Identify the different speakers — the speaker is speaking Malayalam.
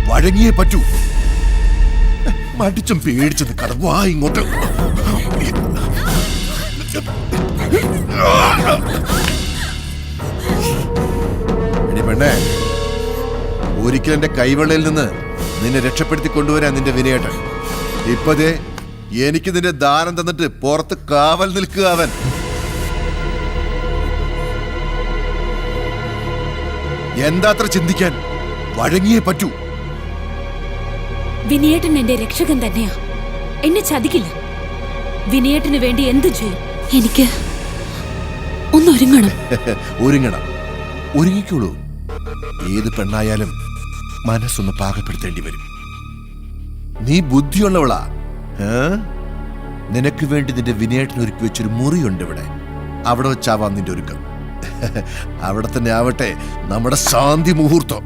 Speaker 1: വഴങ്ങിയേ പറ്റൂ. മടിച്ചും പേടിച്ചെന്ന് കടവാ ഇങ്ങോട്ട്. എടി പെണ്ണേ, ഒരിക്കൽ എന്റെ കൈവെള്ളയിൽ നിന്ന് നിന്നെ രക്ഷപ്പെടുത്തി കൊണ്ടുവരാൻ നിന്റെ വിനയേട്ടൻ. ഇപ്പതേ എനിക്ക് നിന്റെ ദാനം തന്നിട്ട് പുറത്ത് കാവൽ നിൽക്കുക അവൻ. എന്താത്ര ചിന്തിക്കാൻ? വഴങ്ങിയേ പറ്റൂ.
Speaker 2: വിനയേട്ടൻ എന്റെ രക്ഷകൻ തന്നെയാ. എന്നെ ചതിക്കില്ല. വിനയേട്ടന് വേണ്ടി എന്തു ചെയ്യും. എനിക്ക് ഒന്നൊരുങ്ങണം.
Speaker 1: ഒരുങ്ങണം, ഒരുങ്ങിക്കോളൂ. ഏത് പെണ്ണായാലും മനസ്സൊന്ന് പാകപ്പെടുത്തേണ്ടി വരും. നീ ബുദ്ധിയുള്ളവളാ. നിനക്ക് വേണ്ടി നിന്റെ വിനയേട്ടൻ ഒരുക്കി വെച്ചൊരു മുറിയുണ്ട് ഇവിടെ. അവിടെ വെച്ചാവാം നിന്റെ ഒരുക്കം. അവിടെ തന്നെ ആവട്ടെ നമ്മുടെ ശാന്തി മുഹൂർത്തം.